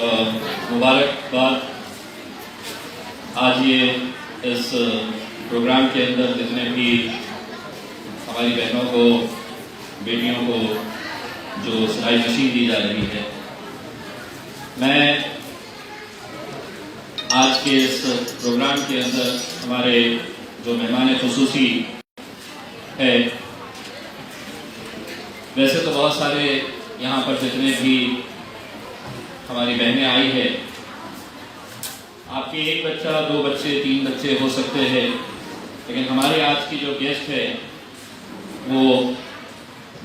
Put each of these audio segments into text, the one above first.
मुबारकबाद। आज ये इस प्रोग्राम के अंदर जितने भी हमारी बहनों को, बेटियों को जो सिलाई मशीन दी जा रही है, मैं आज के इस प्रोग्राम के अंदर हमारे जो मेहमान खुसूसी है, वैसे तो बहुत सारे यहाँ पर जितने भी हमारी बहनें आई है, आपके एक बच्चा, दो बच्चे, तीन बच्चे हो सकते हैं, लेकिन हमारे आज की जो गेस्ट है वो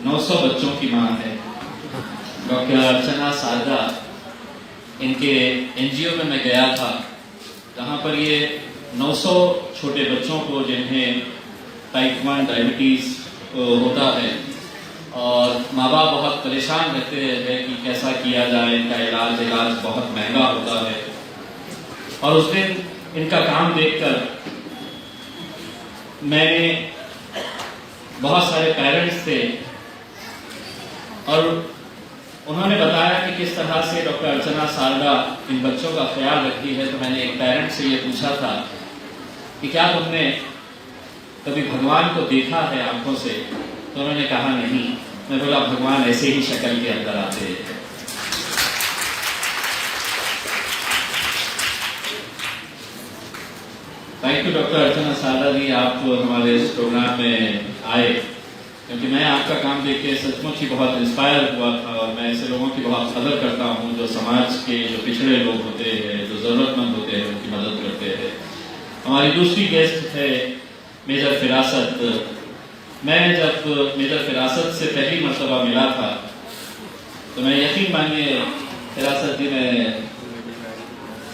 900 बच्चों की माँ है, डॉक्टर अर्चना सारदा। इनके एनजीओ में मैं गया था, जहाँ पर ये 900 छोटे बच्चों को जिन्हें टाइप 1 डायबिटीज़ होता है और माँ बाप बहुत परेशान रहते हैं कि कैसा किया जाए, इनका इलाज बहुत महंगा होता है। और उस दिन इनका काम देखकर मैंने, बहुत सारे पेरेंट्स थे और उन्होंने बताया कि किस तरह से डॉक्टर अर्चना सारदा इन बच्चों का ख्याल रखती है। तो मैंने एक पेरेंट से ये पूछा था कि क्या तुमने कभी भगवान को देखा है आंखों से? तो उन्होंने कहा नहीं। मैं बोला भगवान ऐसे ही शक्ल के अंदर आते हैं। थैंक यू डॉक्टर अर्चना सारदा जी, आप हमारे इस प्रोग्राम में आए, क्योंकि मैं आपका काम देख के सचमुच ही बहुत इंस्पायर हुआ था और मैं ऐसे लोगों की बहुत कदर करता हूँ जो समाज के जो पिछड़े लोग होते हैं, जो ज़रूरतमंद होते हैं, उनकी मदद करते हैं। हमारी दूसरी गेस्ट है मेजर फिरासत। मैं जब मेजर फिरासत से पहली मर्तबा मिला था तो मैं यकीन मानिए फिरासत जी, मैं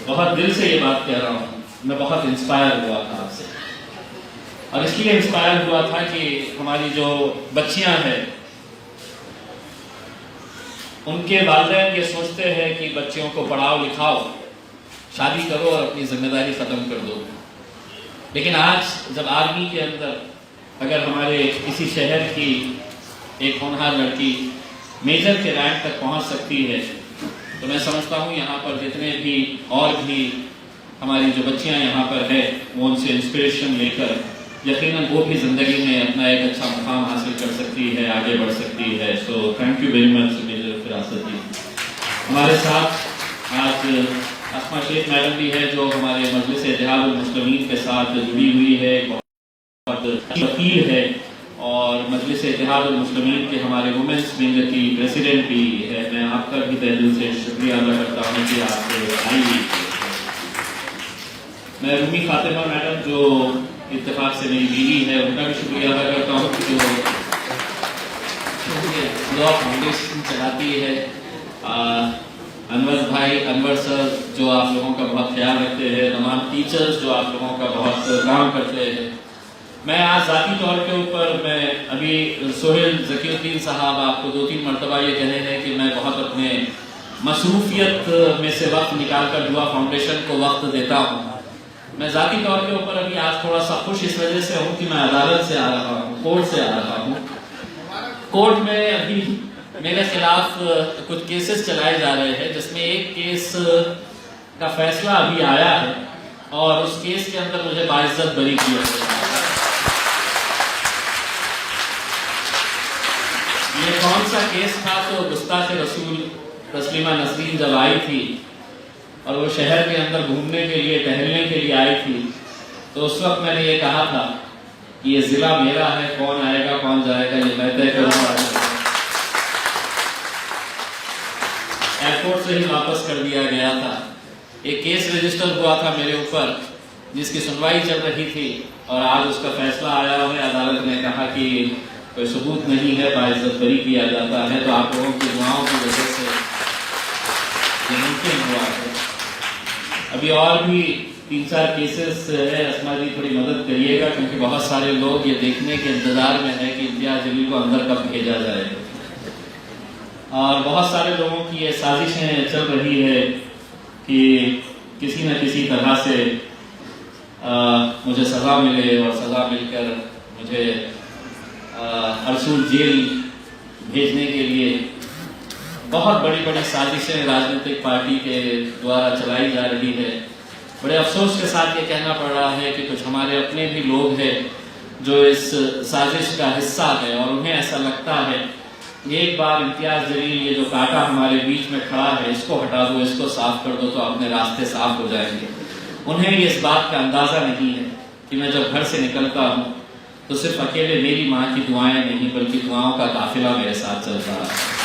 बहुत दिल से ये बात कह रहा हूँ, मैं बहुत इंस्पायर हुआ था आपसे। और इसलिए इंस्पायर हुआ था कि हमारी जो बच्चियां हैं, उनके वालिदैन ये सोचते हैं कि बच्चियों को पढ़ाओ लिखाओ, शादी करो और अपनी जिम्मेदारी खत्म कर दो। लेकिन आज जब आर्मी के अंदर अगर हमारे किसी शहर की एक होनहार लड़की मेजर के रैंक तक पहुंच सकती है, तो मैं समझता हूं यहाँ पर जितने भी और भी हमारी जो बच्चियां यहाँ पर है, वो उनसे इंस्पिरेशन लेकर यकीनन वो भी जिंदगी में अपना एक अच्छा मुकाम हासिल कर सकती है, आगे बढ़ सकती है। So thank you very much major Firasat ji. हमारे साथ आज अस्मा शेख मैडम भी है, जो हमारे मजलिस इत्तेहादुल मुस्लिमीन के साथ जुड़ी हुई है, बहुत वकील है और मजलिस इत्तेहादुल मुस्लिमीन के हमारे वुमेन्स विंग की प्रेसिडेंट भी है। मैं आपका भी तहे दिल से शुक्रिया अदा करता हूँ कि आप आई। मैं रूमी फातिमा मैडम, जो इत्तेफाक से मेरी बीवी है, उनका भी शुक्रिया अदा करता हूँ कि जो लॉ फाउंडेशन चलाती है। अनवर भाई, अनवर सर, जो आप लोगों का बहुत ख्याल रखते हैं, तमाम टीचर्स जो आप लोगों का बहुत काम करते हैं। मैं आज ज़ाती तौर के ऊपर, मैं अभी सोहेल ज़कीउद्दीन साहब आपको 2-3 मरतबा ये कहे हैं कि मैं बहुत अपने मसरूफियत में से वक्त निकाल कर दुआ फाउंडेशन को वक्त देता हूँ। मैं ज़ाती तौर के ऊपर अभी आज थोड़ा सा खुश इस वजह से हूँ कि मैं अदालत से आ रहा हूँ, कोर्ट से आ रहा हूँ। कोर्ट में अभी मेरे खिलाफ कुछ केसेस चलाए जा रहे हैं, जिसमें एक केस का फैसला अभी आया है और उस केस के अंदर मुझे बाइज्जत बरी किया गया। ये कौन सा केस था? तो गुस्ताखे रसूल तस्लीमा नसरीन जब आई थी और वो शहर के अंदर घूमने के लिए, टहलने के लिए आई थी, तो उस वक्त मैंने ये कहा था कि ये जिला मेरा है, कौन आएगा कौन जाएगा ये मैं तय करूंगा। एयरपोर्ट से ही वापस कर दिया गया था। एक केस रजिस्टर हुआ था मेरे ऊपर, जिसकी सुनवाई चल रही थी और आज उसका फैसला आया है। अदालत ने कहा कि कोई सबूत नहीं है, बाइज्जत बरी किया जाता है। तो आप लोगों की दुआओं की वजह से ये मुमकिन हुआ है। अभी और भी 3-4 केसेस है। अस्मा जी थोड़ी मदद करिएगा, क्योंकि बहुत सारे लोग ये देखने के इंतजार में है कि इम्तियाज जलील को अंदर कब भेजा जाए। और बहुत सारे लोगों की ये साजिशें चल रही है कि किसी न किसी तरह से मुझे सज़ा मिले और सज़ा मिलकर मुझे अरसूल जेल भेजने के लिए बहुत बड़ी बड़ी साजिशें राजनीतिक पार्टी के द्वारा चलाई जा रही है। बड़े अफसोस के साथ ये कहना पड़ रहा है कि कुछ हमारे अपने भी लोग हैं जो इस साजिश का हिस्सा है और उन्हें ऐसा लगता है एक बार इम्तियाज जलील ये जो कांटा हमारे बीच में खड़ा है इसको हटा दो, इसको साफ कर दो तो अपने रास्ते साफ हो जाएंगे। उन्हें इस बात का अंदाजा नहीं है कि मैं जब घर से निकलता हूँ तो सिर्फ अकेले मेरी माँ की दुआएं नहीं बल्कि दुआओं का काफिला मेरे साथ चल रहा है।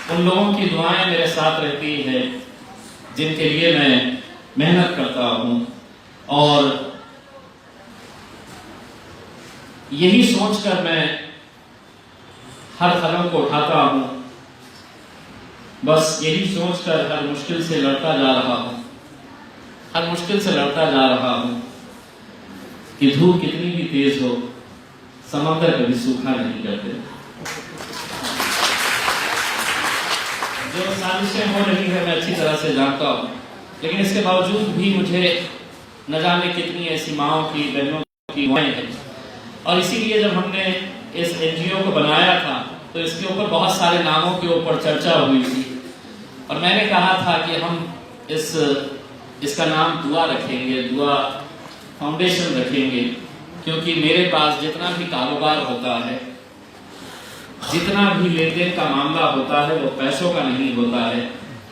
उन लोगों की दुआएं मेरे साथ रहती है जिनके लिए मैं मेहनत करता हूँ और यही सोचकर मैं हर कदम को उठाता हूं, बस यही सोचकर हर मुश्किल से लड़ता जा रहा हूं, हर मुश्किल से लड़ता जा रहा हूं कि धूप कितनी भी तेज हो समंदर कभी सूखा नहीं करते। जो साजिशें हो रही है मैं अच्छी तरह से जानता हूं, लेकिन इसके बावजूद भी मुझे न जाने कितनी ऐसी माओं की बहनों की दुआएं हैं। और इसीलिए जब हमने इस एनजीओ को बनाया था तो इसके ऊपर बहुत सारे नामों के ऊपर चर्चा हुई थी और मैंने कहा था कि हम इसका नाम दुआ रखेंगे, दुआ फाउंडेशन रखेंगे, क्योंकि मेरे पास जितना भी कारोबार होता है, जितना भी लेन देन का मामला होता है वो पैसों का नहीं होता है।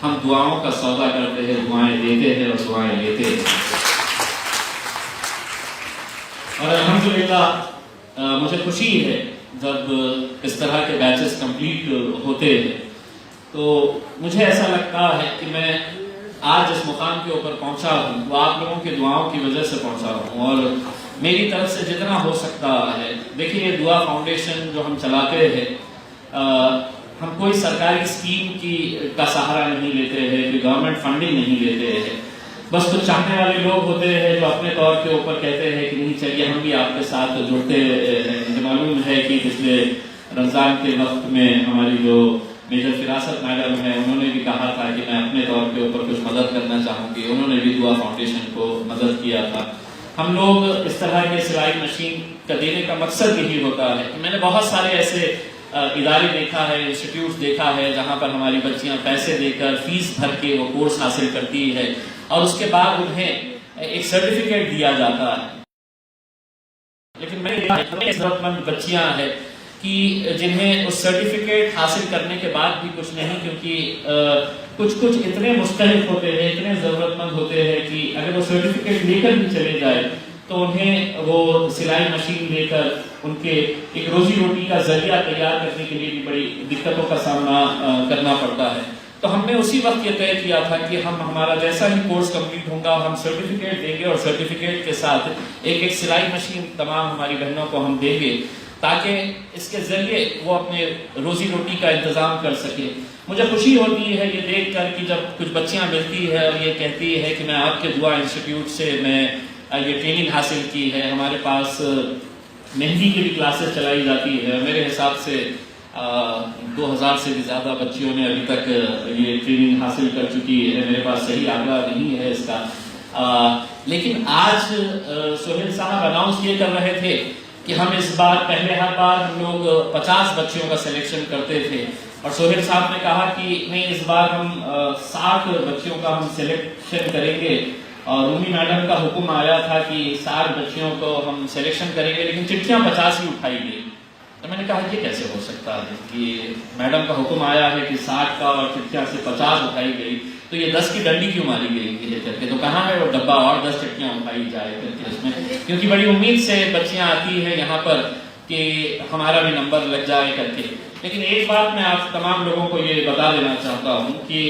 हम दुआओं का सौदा करते हैं, दुआएं देते हैं और दुआएं लेते हैं। और अल्हम्दुलिल्लाह मुझे खुशी है जब इस तरह के बैचेस कंप्लीट होते हैं तो मुझे ऐसा लगता है कि मैं आज जिस मुकाम के ऊपर पहुंचा हूं वो आप लोगों की दुआओं की वजह से पहुंचा हूं और मेरी तरफ से जितना हो सकता है। देखिए, ये दुआ फाउंडेशन जो हम चलाते हैं हम कोई सरकारी स्कीम का सहारा नहीं लेते हैं, कोई गवर्नमेंट फंडिंग नहीं लेते हैं। बस कुछ चाहने वाले लोग होते हैं जो अपने तौर के ऊपर कहते हैं कि नहीं चलिए हम भी आपके साथ जुड़ते हैं। मुझे मालूम है कि पिछले रमजान के वक्त में हमारी जो मेजर फिरासत मैडम है उन्होंने भी कहा था कि मैं अपने तौर के ऊपर कुछ मदद करना चाहूंगी। उन्होंने भी दुआ फाउंडेशन को मदद किया था। हम लोग इस तरह के सिलाई मशीन का देने का मकसद यही होता है कि मैंने बहुत सारे ऐसे इदारे देखा है, इंस्टीट्यूट देखा है जहां पर हमारी बच्चियां पैसे देकर फीस भर के वो कोर्स हासिल करती है और उसके बाद उन्हें एक सर्टिफिकेट दिया जाता है। लेकिन मैंने जरूरतमंद बच्चियां हैं कि जिन्हें उस सर्टिफिकेट हासिल करने के बाद भी कुछ नहीं, क्योंकि कुछ इतने मुस्तहिक होते हैं, इतने जरूरतमंद होते हैं कि अगर वो सर्टिफिकेट लेकर भी चले जाए तो उन्हें वो सिलाई मशीन लेकर उनके एक रोजी रोटी का जरिया तैयार करने के लिए भी बड़ी दिक्कतों का सामना करना पड़ता है। तो हमने उसी वक्त ये तय किया था कि हम हमारा जैसा ही कोर्स कंप्लीट होगा हम सर्टिफिकेट देंगे और सर्टिफिकेट के साथ एक सिलाई मशीन तमाम हमारी बहनों को हम देंगे ताकि इसके जरिए वो अपने रोजी रोटी का इंतजाम कर सके। मुझे खुशी होती है ये देखकर कि जब कुछ बच्चियां मिलती है और ये कहती है कि मैं आपके दुआ इंस्टीट्यूट से मैं ये ट्रेनिंग हासिल की है। हमारे पास मेहंदी की भी क्लासेस चलाई जाती है। मेरे हिसाब से 2000 से भी ज़्यादा बच्चियों ने अभी तक ये ट्रेनिंग हासिल कर चुकी है। मेरे पास सही आंकड़ा नहीं है इसका, लेकिन आज सोहेल साहब अनाउंस ये कर रहे थे कि हम इस बार पहले हर बार हम लोग 50 बच्चियों का सिलेक्शन करते थे और सोहेल साहब ने कहा कि नहीं, इस बार हम 60 बच्चियों का हम सिलेक्शन करेंगे। और रूमी मैडम का हुक्म आया था कि 60 बच्चियों को हम सिलेक्शन करेंगे, लेकिन चिट्ठियां 50 ही उठाई गई। तो मैंने कहा ये कैसे हो सकता है कि मैडम का हुक्म आया है कि 60 का और चिट्ठियां से 50 उठाई गई, तो ये 10 की डंडी क्यों मारी गई है करके। तो कहाँ है वो डब्बा और 10 चिट्ठियां उठाई जाए करके उसमें, क्योंकि बड़ी उम्मीद से बच्चियां आती है यहाँ पर कि हमारा भी नंबर लग जाए करके। लेकिन एक बात मैं आप तमाम लोगों को ये बता देना चाहता हूँ कि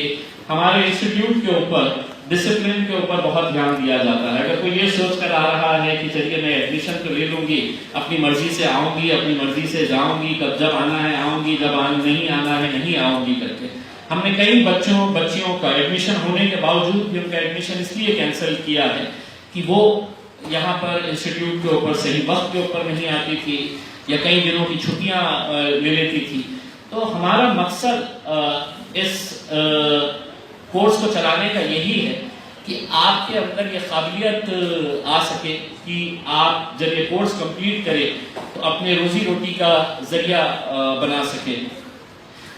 हमारे इंस्टीट्यूट के ऊपर डिसिप्लिन के ऊपर बहुत ध्यान दिया जाता है। अगर कोई ये सोच कर आ रहा है कि चलिए मैं एडमिशन तो ले लूंगी, अपनी मर्जी से आऊंगी, अपनी मर्जी से जाऊंगी, कब जब आना है आऊंगी, जब नहीं आना है नहीं आऊंगी करके, हमने कई बच्चियों का एडमिशन होने के बावजूद भी उनका एडमिशन इसलिए कैंसिल किया है कि वो यहाँ पर इंस्टीट्यूट के ऊपर सही वक्त के ऊपर नहीं आती थी या कई दिनों की छुट्टियां ले लेती थी। तो हमारा मकसद इस कोर्स को चलाने का यही है कि आपके अंदर ये काबिलियत आ सके कि आप जब ये कोर्स कंप्लीट करें तो अपने रोजी रोटी का जरिया बना सके।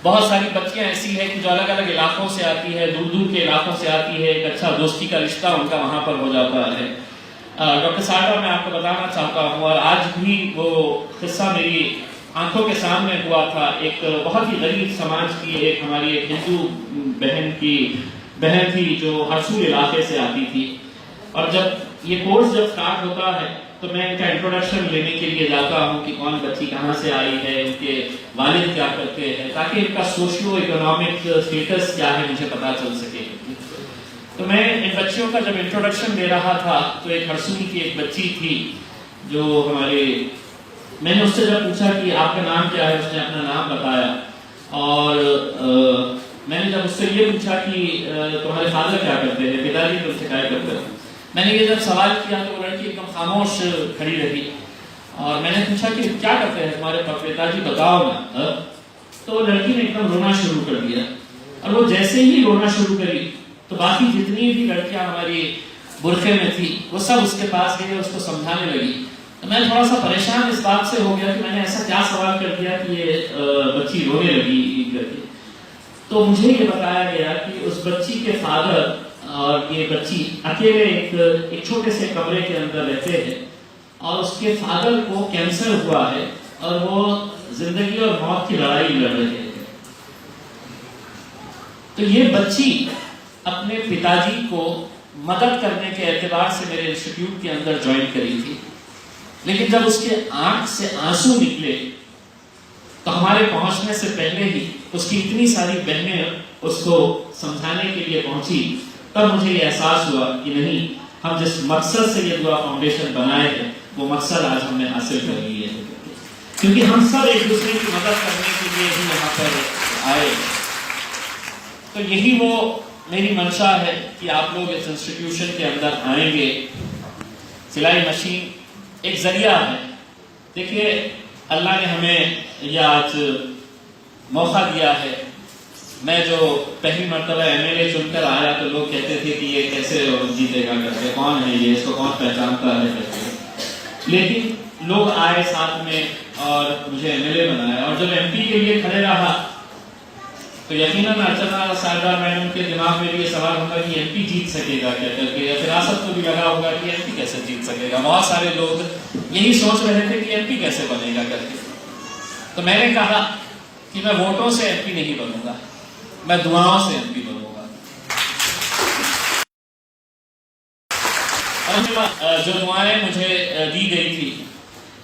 बहुत सारी बच्चियां ऐसी हैं कि जो अलग अलग इलाकों से आती है, दूर दूर के इलाकों से आती है, एक अच्छा दोस्ती का रिश्ता उनका वहां पर हो जाता है। डॉक्टर साहिबा, मैं आपको बताना चाहता हूँ, और आज भी वो किस्सा मेरी आंखों के सामने हुआ था। एक बहुत ही गरीब समाज की एक हमारी एक हिंदू बहन थी जो हरसूल इलाके से आती थी, और जब ये कोर्स स्टार्ट होता है तो मैं इनका इंट्रोडक्शन लेने के लिए जाता हूँ कि कौन बच्ची कहाँ से आई है, उनके वालिद क्या करते हैं, ताकि इनका सोशियो इकोनॉमिक स्टेटस क्या है मुझे पता चल सके। तो मैं इन बच्चियों का जब इंट्रोडक्शन दे रहा था तो एक हरसूल की एक बच्ची थी जो मैंने उससे जब पूछा कि आपका नाम क्या है, उसने अपना नाम बताया, और मैंने जब उससे ये पूछा कि तुम्हारे फादर क्या करते हैं, पिताजी तुमसे क्या करते हैं, मैंने ये जब सवाल किया तो वो लड़की एकदम खामोश खड़ी रही, और मैंने पूछा कि क्या करते हैं तुम्हारे पिताजी, बताओ ना। तो लड़की ने एकदम रोना शुरू कर दिया, और वो जैसे ही रोना शुरू करी तो बाकी जितनी भी लड़कियां हमारी बुरखे में थी वो सब उसके पास गई, उसको समझाने लगी। तो मैं थोड़ा सा परेशान इस बात से हो गया कि मैंने ऐसा क्या सवाल कर दिया कि ये बच्ची रोने लगी करके। तो मुझे ये बताया गया कि उस बच्ची के फादर और ये बच्ची अकेले एक छोटे से कमरे के अंदर रहते हैं, और उसके फादर को कैंसर हुआ है और वो जिंदगी और मौत की लड़ाई लड़ रहे हैं। तो ये बच्ची अपने पिताजी को मदद करने के एतबार से मेरे इंस्टीट्यूट के अंदर ज्वाइन करी थी, लेकिन जब उसके आंख से आंसू निकले तो हमारे पहुंचने से पहले ही उसकी इतनी सारी बहनें उसको समझाने के लिए पहुंची, तब मुझे ये एहसास हुआ कि नहीं, हम जिस मकसद से ये दुआ फाउंडेशन बनाए हैं वो मकसद आज हमने हासिल कर लिए है, क्योंकि हम सब एक दूसरे की मदद करने के लिए ही यहाँ पर आए। तो यही वो मेरी मंशा है कि आप लोग इस इंस्टीट्यूशन के अंदर आएंगे। सिलाई मशीन एक जरिया है। देखिए, अल्लाह ने हमें यह आज मौका दिया है। मैं जो पहली मर्तबा MLA चुनकर आया तो लोग कहते थे कि ये कैसे जीतेगा करके, कौन है ये, इसको कौन पहचानता है करके। लेकिन लोग आए साथ में और मुझे MLA बनाया, और जब MP के लिए खड़े रहा तो यकीनन अर्चना साहिबा मैडम के दिमाग में भी ये सवाल होगा कि MP जीत सकेगा क्या करके, या फिरासत को भी लगा होगा कि MP कैसे जीत सकेगा। बहुत सारे लोग यही सोच रहे थे कि MP कैसे बनेगा करके। तो मैंने कहा कि मैं वोटों से MP नहीं बनूंगा, मैं दुआओं से MP बनूंगा। और जो दुआएं मुझे दी गई थी,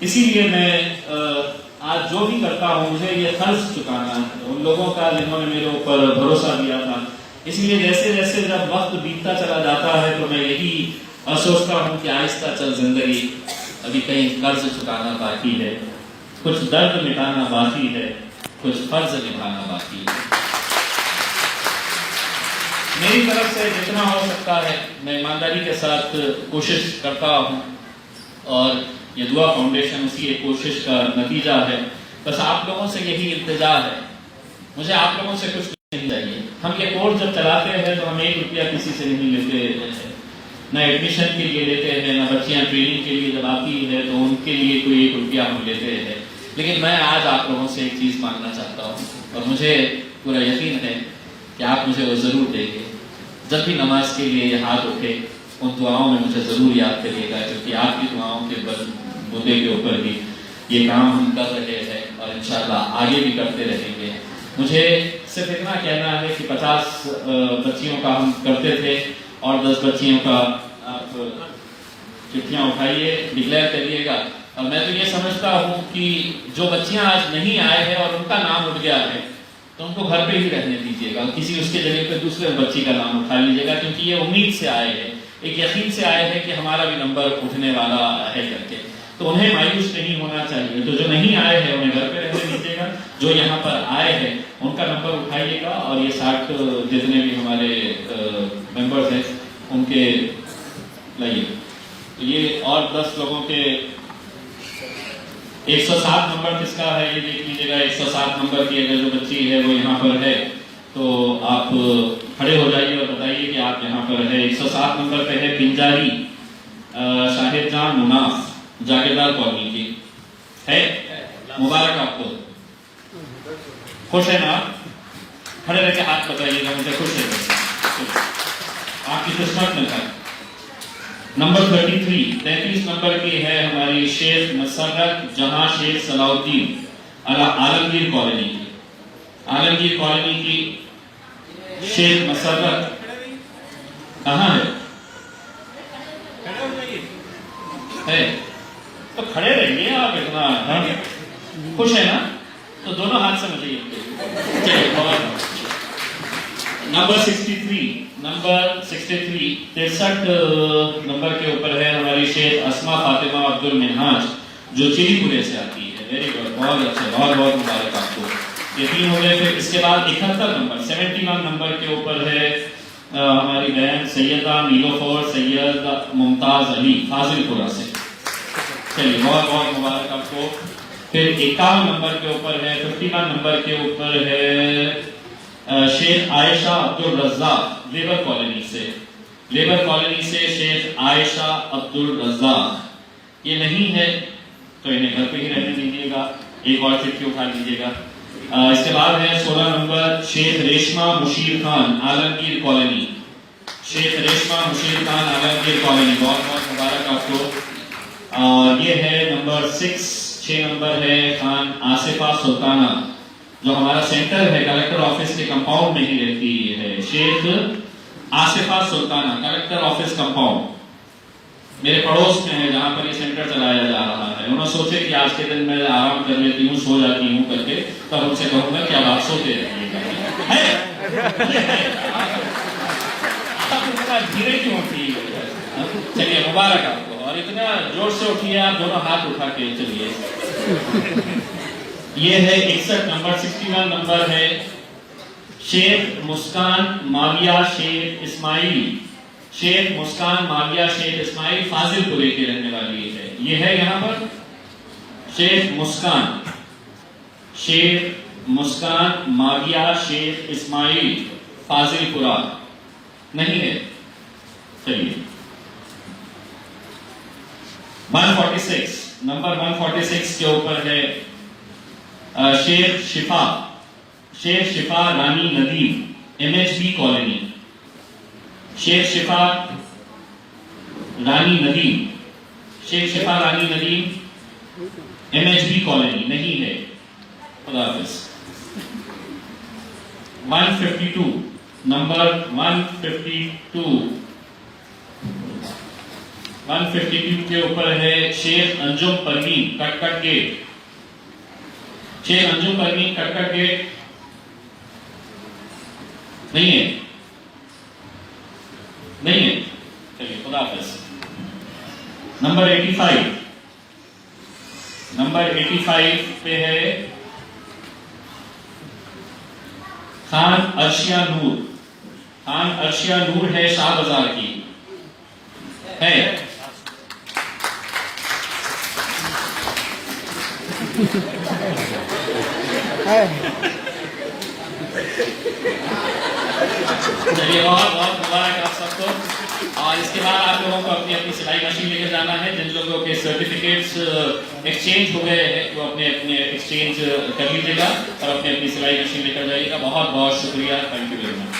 इसीलिए मैं आज जो भी करता हूँ मुझे ये खर्च चुकाना है उन लोगों का जिन्होंने मेरे ऊपर भरोसा दिया था। इसलिए जैसे जैसे जब वक्त बीतता चला जाता है तो मैं यही सोचता हूँ कि आहिस्ता चल जिंदगी, अभी कहीं कर्ज चुकाना बाकी है, कुछ दर्द मिटाना बाकी है, कुछ फर्ज निभाना बाकी है। मेरी तरफ से जितना हो सकता है मैं ईमानदारी के साथ कोशिश करता हूँ, और ये दुआ फाउंडेशन उसी एक कोशिश का नतीजा है। बस आप लोगों से यही इल्तिजा है, मुझे आप लोगों से कुछ नहीं चाहिए। हम ये कोर्स जब चलाते हैं तो हम 1 रुपया किसी से नहीं लेते हैं, ना एडमिशन के लिए लेते हैं, ना बच्चियां ट्रेनिंग के लिए जब आती है तो उनके लिए कोई 1 रुपया हम लेते हैं। लेकिन मैं आज आप लोगों से एक चीज़ मांगना चाहता हूँ, और मुझे पूरा यकीन है कि आप मुझे वो ज़रूर देंगे। जब भी नमाज के लिए ये हाथ उठे उन दुआओं में मुझे ज़रूर याद करिएगा, क्योंकि आपकी दुआओं के मुद्दे के ऊपर भी ये काम हम कर रहे हैं और इंशाल्लाह आगे भी करते रहेंगे। मुझे सिर्फ इतना कहना है कि 50 बच्चियों का हम करते थे, और 10 बच्चियों का आप चिट्ठियाँ उठाइए, डिक्लेयर करिएगा। और मैं तो ये समझता हूँ कि जो बच्चियाँ आज नहीं आए हैं और उनका नाम उठ गया है तो उनको घर पे ही रहने दीजिएगा, किसी उसके जगह पे दूसरे बच्ची का नाम उठा लीजिएगा, क्योंकि ये उम्मीद से आए हैं, एक यकीन से आए हैं कि हमारा भी नंबर उठने वाला है करके। तो उन्हें मायूस नहीं होना चाहिए। तो जो नहीं आए हैं उन्हें घर पे रहने दीजिएगा, जो यहाँ पर आए हैं उनका नंबर उठाइएगा, और ये 60 जितने भी हमारे मेंबर्स हैं उनके लाइए। तो ये और 10 लोगों के 107 नंबर किसका है ये देख लीजिएगा। 107 नंबर की अगर जो बच्ची है वो यहाँ पर है तो आप खड़े हो जाइए और बताइए कि आप यहाँ पर पर है। 107 नंबर पे है पिंजारी शाहिद जान मुनाफ जागीरदार कॉलोनी की है। मुबारक आपको, खुश है ना? खड़े रह के हाथ बताइएगा मुझे, खुश है आपकी किस्मत में था। नंबर 33 नंबर की है हमारी शेख मसरत जहां शेख सलाउद्दीन आलमगीर कॉलोनी की। आलमगीर कॉलोनी की शेख मसरत कहाँ है? तो खड़े रहिए आप, इतना खुश है ना? तो दोनों हाथ से मिलिए। नंबर 63 63 नंबर के ऊपर है हमारी शेख अस्मा फातिमा अब्दुल मिनहाज जो चिलीपुरे से आती है। वेरी गुड, बहुत अच्छा, बहुत बहुत मुबारक आपको। ये 3 हो गए। फिर इसके बाद 71 नंबर 71 नंबर के ऊपर है हमारी बहन सैयदा नीलोफर सैयद मुमताज अली फाजिलपुरा से। चलिए, बहुत बहुत मुबारक आपको। फिर 51 नंबर के ऊपर है, 51 नंबर के ऊपर है शेख आयशा अब्दुल रज़्ज़ाक लेबर कॉलोनी से। लेबर कॉलोनी से शेख आयशा अब्दुल रज़्ज़ाक। ये नहीं है तो इन्हें घर पे ही रहने दीजिएगा, एक और चिट्ठी उठा लीजिएगा। इसके बाद है 16 नंबर शेख रेशमा मुशीर खान आलमगीर कॉलोनी। शेख रेशमा मुशीर खान आलमगीर कॉलोनी, बहुत बहुत मुबारक आपको। ये है नंबर 6 नंबर है खान आसिफा सुल्ताना जो हमारा सेंटर है कलेक्टर ऑफिस के कंपाउंड में ही रहती है। Sheikh Asifa Sultana collector office compound मेरे पड़ोस में है जहां पर ये सेंटर चलाया जा रहा है। उन्होंने सोचे कि आज के दिन मैं आराम कर लेती हूँ, सो जाती हूँ करके, तब उनसे कहूंगा कि अब आप सोते रहिएगा। धीरे क्यों उठी? चलिए, मुबारक आपको। और इतना जोर से उठिए आप, दोनों हाथ उठा के चलिए। ये है 61 नंबर 61 नंबर है शेख मुस्कान माविया शेख इस्माइल। शेख मुस्कान माविया शेख इस्माइल फाजिलपुरे की रहने वाली है। ये है यहाँ पर शेख मुस्कान माविया शेख इस्माइल फाजिलपुरा नहीं है। चलिए, 146 नंबर 146 के ऊपर है शेख शिफा रानी नदीम MHB कॉलोनी। शेख शिफा रानी नदीम MHB कॉलोनी नहीं है। 152 नंबर 152 के ऊपर है शेख अंजुम परवीन कटकट गेट। शेख अंजुम परवीन कटकट गेट नहीं है। चलिए, खुदा हाफिज़। नंबर 85 पे है खान अर्शिया नूर है शाह बाजार की है। चलिए, बहुत बहुत मुबारक आप सबको। और इसके बाद आप लोगों को अपनी अपनी सिलाई मशीन लेकर जाना है। जिन लोगों के सर्टिफिकेट्स एक्सचेंज हो गए हैं वो अपने अपने एक्सचेंज कर लीजिएगा और अपनी अपनी सिलाई मशीन लेकर जाइएगा। बहुत बहुत शुक्रिया, थैंक यू वेरी मच।